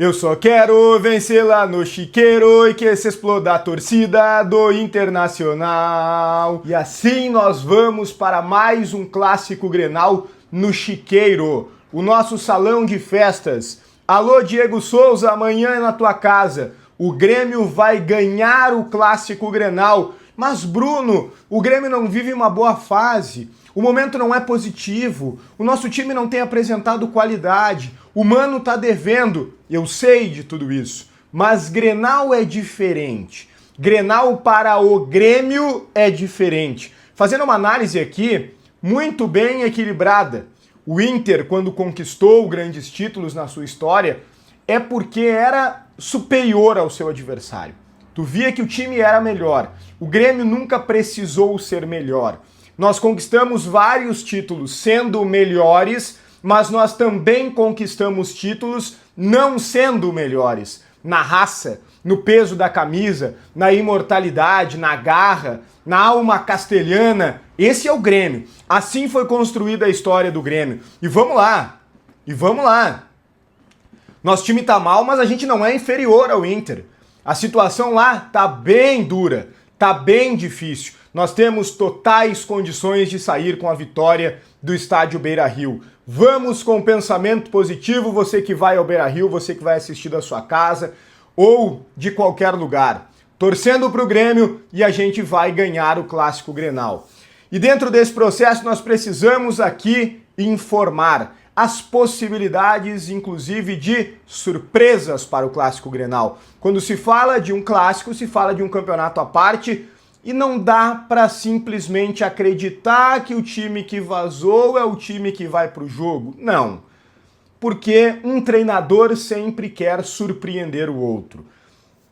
Eu só quero vencer lá no Chiqueiro e que se exploda a torcida do Internacional. E assim nós vamos para mais um clássico Grenal no Chiqueiro, o nosso salão de festas. Alô, Diego Souza, amanhã é na tua casa. O Grêmio vai ganhar o clássico Grenal. Mas, Bruno, o Grêmio não vive uma boa fase. O momento não é positivo. O nosso time não tem apresentado qualidade. O Mano tá devendo. Eu sei de tudo isso. Mas Grenal é diferente. Grenal para o Grêmio é diferente. Fazendo uma análise aqui muito bem equilibrada. O Inter, quando conquistou grandes títulos na sua história, é porque era superior ao seu adversário. Tu via que o time era melhor. O Grêmio nunca precisou ser melhor. Nós conquistamos vários títulos sendo melhores, mas nós também conquistamos títulos não sendo melhores. Na raça, no peso da camisa, na imortalidade, na garra, na alma castelhana. Esse é o Grêmio. Assim foi construída a história do Grêmio. E vamos lá. Nosso time tá mal, mas a gente não é inferior ao Inter. A situação lá tá bem dura, tá bem difícil. Nós temos totais condições de sair com a vitória do estádio Beira-Rio. Vamos com pensamento positivo, você que vai ao Beira-Rio, você que vai assistir da sua casa ou de qualquer lugar. Torcendo pro Grêmio e a gente vai ganhar o clássico Grenal. E dentro desse processo nós precisamos aqui informar as possibilidades, inclusive, de surpresas para o clássico Grenal. Quando se fala de um clássico, se fala de um campeonato à parte e não dá para simplesmente acreditar que o time que vazou é o time que vai para o jogo. Não, porque um treinador sempre quer surpreender o outro.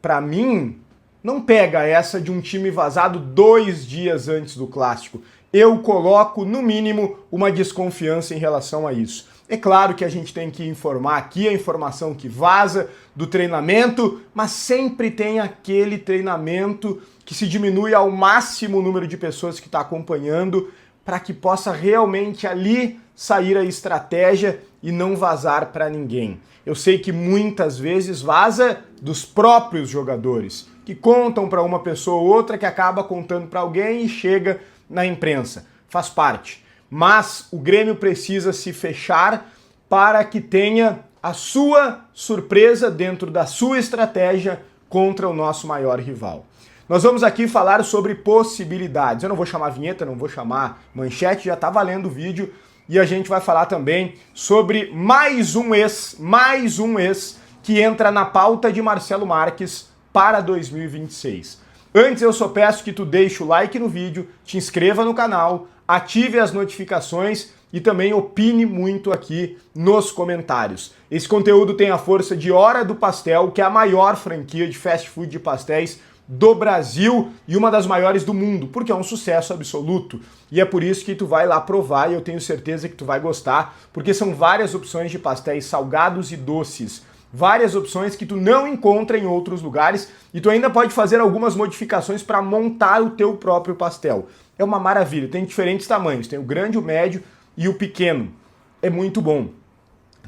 Para mim, não pega essa de um time vazado 2 dias antes do clássico. Eu coloco, no mínimo, uma desconfiança em relação a isso. É claro que a gente tem que informar aqui a informação que vaza do treinamento, mas sempre tem aquele treinamento que se diminui ao máximo o número de pessoas que está acompanhando para que possa realmente ali sair a estratégia e não vazar para ninguém. Eu sei que muitas vezes vaza dos próprios jogadores, que contam para uma pessoa ou outra, que acaba contando para alguém e chega na imprensa. Faz parte. Mas o Grêmio precisa se fechar para que tenha a sua surpresa dentro da sua estratégia contra o nosso maior rival. Nós vamos aqui falar sobre possibilidades. Eu não vou chamar vinheta, não vou chamar manchete, já tá valendo o vídeo. E a gente vai falar também sobre mais um ex que entra na pauta de Marcelo Marques para 2026. Antes eu só peço que tu deixe o like no vídeo, te inscreva no canal, ative as notificações e também opine muito aqui nos comentários. Esse conteúdo tem a força de Hora do Pastel, que é a maior franquia de fast food de pastéis do Brasil e uma das maiores do mundo, porque é um sucesso absoluto. E é por isso que tu vai lá provar e eu tenho certeza que tu vai gostar, porque são várias opções de pastéis salgados e doces. Várias opções que tu não encontra em outros lugares e tu ainda pode fazer algumas modificações para montar o teu próprio pastel. É uma maravilha, tem diferentes tamanhos, tem o grande, o médio e o pequeno. É muito bom.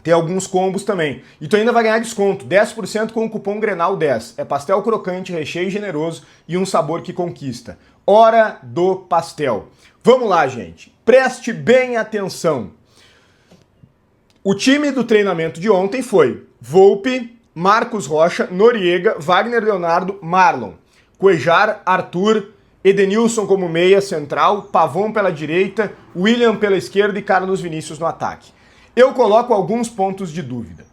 Tem alguns combos também. E tu ainda vai ganhar desconto, 10% com o cupom Grenal10. É pastel crocante, recheio generoso e um sabor que conquista. Hora do Pastel. Vamos lá, gente. Preste bem atenção. O time do treinamento de ontem foi Volpe, Marcos Rocha, Noriega, Wagner Leonardo, Marlon, Cuejar, Arthur, Edenilson como meia central, Pavon pela direita, William pela esquerda e Carlos Vinícius no ataque. Eu coloco alguns pontos de dúvida.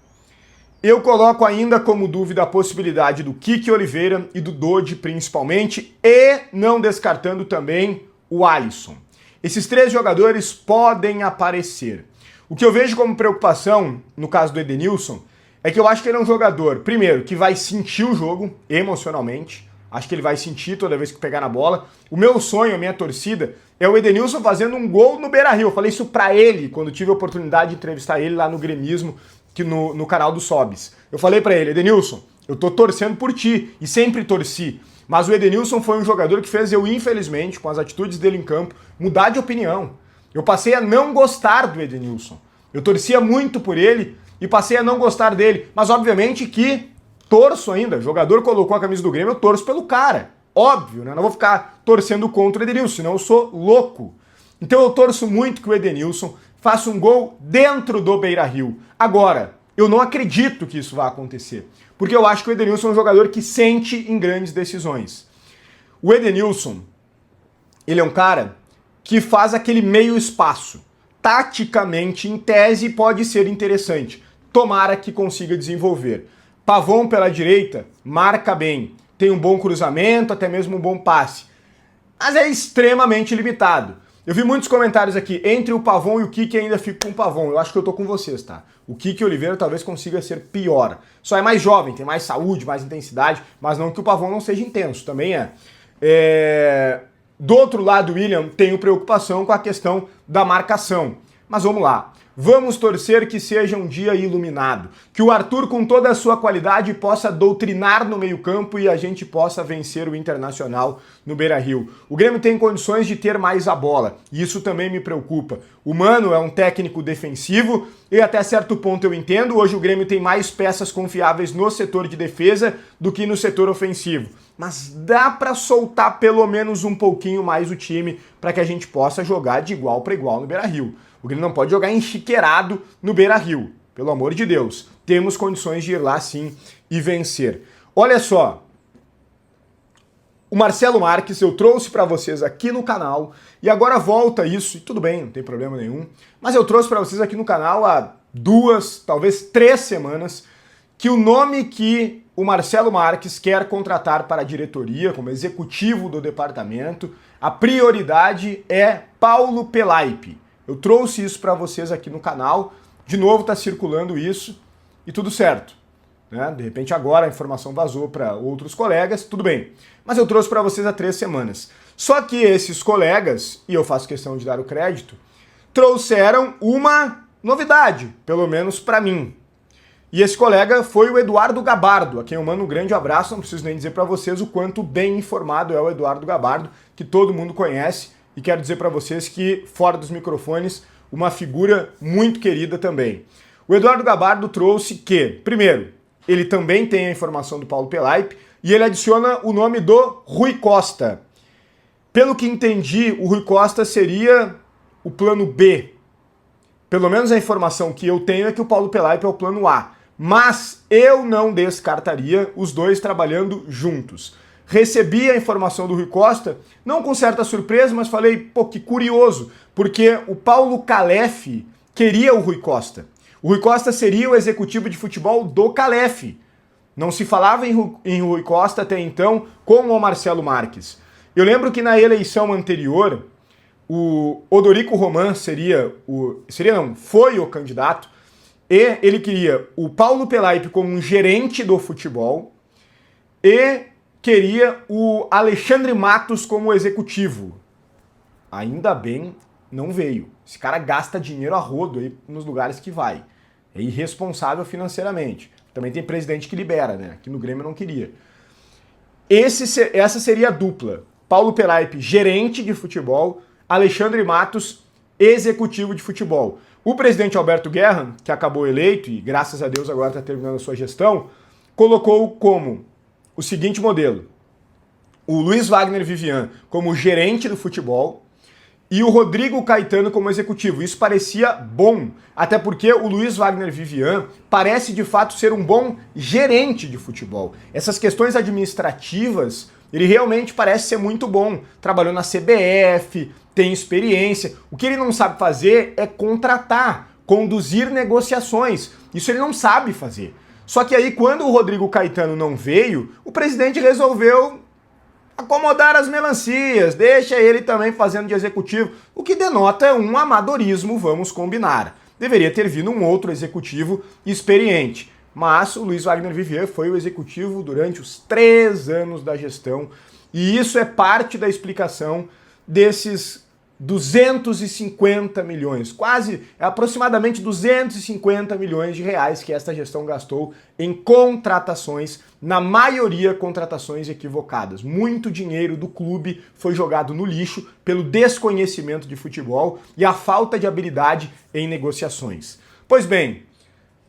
Eu coloco ainda como dúvida a possibilidade do Kiki Oliveira e do Dodi principalmente, e não descartando também o Alisson. Esses 3 jogadores podem aparecer. O que eu vejo como preocupação, no caso do Edenilson, é que eu acho que ele é um jogador, primeiro, que vai sentir o jogo emocionalmente. Acho que ele vai sentir toda vez que pegar na bola. O meu sonho, a minha torcida, é o Edenilson fazendo um gol no Beira-Rio. Eu falei isso pra ele quando tive a oportunidade de entrevistar ele lá no Gremismo, que no canal do Sobis. Eu falei pra ele, Edenilson, eu tô torcendo por ti, e sempre torci. Mas o Edenilson foi um jogador que fez eu, infelizmente, com as atitudes dele em campo, mudar de opinião. Eu passei a não gostar do Edenilson. Eu torcia muito por ele e passei a não gostar dele, mas obviamente que torço ainda, o jogador colocou a camisa do Grêmio, eu torço pelo cara, óbvio, né? Não vou ficar torcendo contra o Edenilson, senão eu sou louco. Então eu torço muito que o Edenilson faça um gol dentro do Beira-Rio. Agora, eu não acredito que isso vai acontecer, porque eu acho que o Edenilson é um jogador que sente em grandes decisões. O Edenilson, ele é um cara que faz aquele meio espaço. Taticamente, em tese, pode ser interessante. Tomara que consiga desenvolver. Pavon pela direita, marca bem. Tem um bom cruzamento, até mesmo um bom passe. Mas é extremamente limitado. Eu vi muitos comentários aqui, entre o Pavon e o Kiki ainda fico com o Pavon. Eu acho que eu tô com vocês, tá? O Kiki Oliveira talvez consiga ser pior. Só é mais jovem, tem mais saúde, mais intensidade, mas não que o Pavon não seja intenso, também é. Do outro lado, William, tenho preocupação com a questão da marcação. Mas vamos lá. Vamos torcer que seja um dia iluminado. Que o Arthur, com toda a sua qualidade, possa doutrinar no meio-campo e a gente possa vencer o Internacional no Beira-Rio. O Grêmio tem condições de ter mais a bola. E isso também me preocupa. O Mano é um técnico defensivo e até certo ponto eu entendo. Hoje o Grêmio tem mais peças confiáveis no setor de defesa do que no setor ofensivo. Mas dá para soltar pelo menos um pouquinho mais o time para que a gente possa jogar de igual para igual no Beira-Rio. O Grêmio não pode jogar enxiqueirado no Beira-Rio, pelo amor de Deus. Temos condições de ir lá sim e vencer. Olha só, o Marcelo Marques eu trouxe para vocês aqui no canal e agora volta isso, e tudo bem, não tem problema nenhum, mas eu trouxe para vocês aqui no canal há 2, talvez 3 semanas, que o nome que o Marcelo Marques quer contratar para a diretoria, como executivo do departamento, a prioridade é Paulo Pelaipe. Eu trouxe isso para vocês aqui no canal, de novo está circulando isso e tudo certo. Né? De repente agora a informação vazou para outros colegas, tudo bem. Mas eu trouxe para vocês há 3 semanas. Só que esses colegas, e eu faço questão de dar o crédito, trouxeram uma novidade, pelo menos para mim. E esse colega foi o Eduardo Gabardo, a quem eu mando um grande abraço, não preciso nem dizer para vocês o quanto bem informado é o Eduardo Gabardo, que todo mundo conhece. E quero dizer para vocês que, fora dos microfones, uma figura muito querida também. O Eduardo Gabardo trouxe que, primeiro, ele também tem a informação do Paulo Pelaipe e ele adiciona o nome do Rui Costa. Pelo que entendi, o Rui Costa seria o plano B. Pelo menos a informação que eu tenho é que o Paulo Pelaipe é o plano A. Mas eu não descartaria os dois trabalhando juntos. Recebi a informação do Rui Costa, não com certa surpresa, mas falei, pô, que curioso, porque o Paulo Calef queria o Rui Costa. O Rui Costa seria o executivo de futebol do Calef. Não se falava em Rui Costa até então com o Marcelo Marques. Eu lembro que na eleição anterior, o Odorico Roman foi o candidato, e ele queria o Paulo Pelaipe como um gerente do futebol e queria o Alexandre Matos como executivo. Ainda bem, não veio. Esse cara gasta dinheiro a rodo aí nos lugares que vai. É irresponsável financeiramente. Também tem presidente que libera, né? Aqui no Grêmio não queria. Essa seria a dupla. Paulo Pelaipe, gerente de futebol, Alexandre Matos, executivo de futebol. O presidente Alberto Guerra, que acabou eleito e graças a Deus agora está terminando a sua gestão, colocou como o seguinte modelo: o Luiz Wagner Vivian como gerente do futebol e o Rodrigo Caetano como executivo. Isso parecia bom, até porque o Luiz Wagner Vivian parece de fato ser um bom gerente de futebol. Essas questões administrativas, ele realmente parece ser muito bom. Trabalhou na CBF, tem experiência. O que ele não sabe fazer é contratar, conduzir negociações. Isso ele não sabe fazer. Só que aí, quando o Rodrigo Caetano não veio, o presidente resolveu acomodar as melancias, deixa ele também fazendo de executivo, o que denota um amadorismo, vamos combinar. Deveria ter vindo um outro executivo experiente, mas o Luiz Wagner Vivian foi o executivo durante os 3 anos da gestão, e isso é parte da explicação desses 250 milhões, aproximadamente 250 milhões de reais que esta gestão gastou em contratações, na maioria contratações equivocadas. Muito dinheiro do clube foi jogado no lixo pelo desconhecimento de futebol e a falta de habilidade em negociações. Pois bem,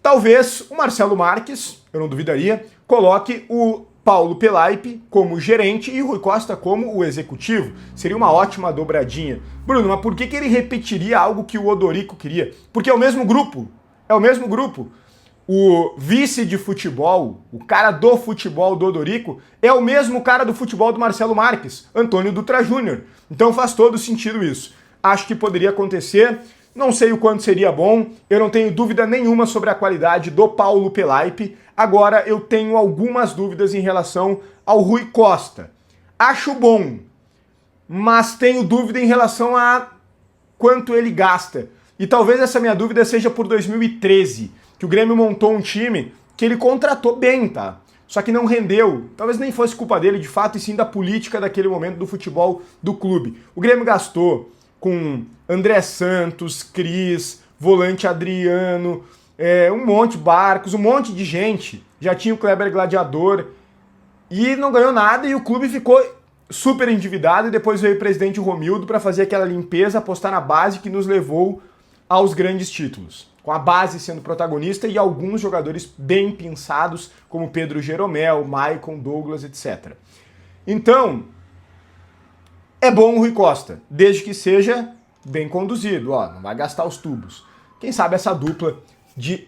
Talvez o Marcelo Marques, eu não duvidaria, coloque o Paulo Pelaipe como gerente e o Rui Costa como o executivo. Seria uma ótima dobradinha. Bruno, mas por que ele repetiria algo que o Odorico queria? Porque é o mesmo grupo. É o mesmo grupo. O vice de futebol, o cara do futebol do Odorico, é o mesmo cara do futebol do Marcelo Marques, Antônio Dutra Júnior. Então faz todo sentido isso. Acho que poderia acontecer. Não sei o quanto seria bom, eu não tenho dúvida nenhuma sobre a qualidade do Paulo Pelaipe. Agora eu tenho algumas dúvidas em relação ao Rui Costa. Acho bom, mas tenho dúvida em relação a quanto ele gasta. E talvez essa minha dúvida seja por 2013, que o Grêmio montou um time que ele contratou bem, tá? Só que não rendeu. Talvez nem fosse culpa dele de fato, e sim da política daquele momento do futebol do clube. O Grêmio gastou com André Santos, Cris, volante Adriano, um monte de Barcos, um monte de gente. Já tinha o Kleber Gladiador e não ganhou nada e o clube ficou super endividado e depois veio o presidente Romildo para fazer aquela limpeza, apostar na base que nos levou aos grandes títulos. Com a base sendo protagonista e alguns jogadores bem pensados, como Pedro Jeromel, Maicon, Douglas, etc. Então, é bom o Rui Costa, desde que seja bem conduzido, não vai gastar os tubos. Quem sabe essa dupla de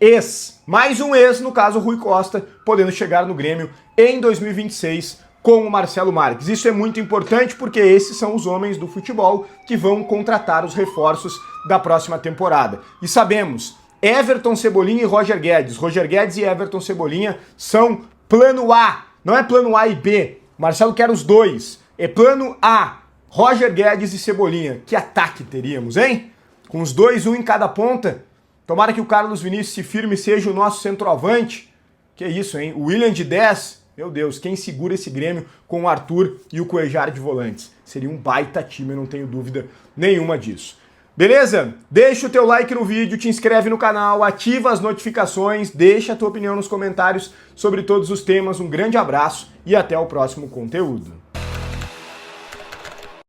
mais um no caso o Rui Costa, podendo chegar no Grêmio em 2026 com o Marcelo Marques. Isso é muito importante porque esses são os homens do futebol que vão contratar os reforços da próxima temporada. E sabemos, Everton Cebolinha e Roger Guedes. Roger Guedes e Everton Cebolinha são plano A, não é plano A e B. Marcelo quer os dois, é plano A. Roger Guedes e Cebolinha. Que ataque teríamos, hein? Com os dois, um em cada ponta. Tomara que o Carlos Vinícius se firme e seja o nosso centroavante. Que isso, hein? O William de 10. Meu Deus, quem segura esse Grêmio com o Arthur e o Cuejar de volantes? Seria um baita time, eu não tenho dúvida nenhuma disso. Beleza? Deixa o teu like no vídeo, te inscreve no canal, ativa as notificações, deixa a tua opinião nos comentários sobre todos os temas. Um grande abraço e até o próximo conteúdo.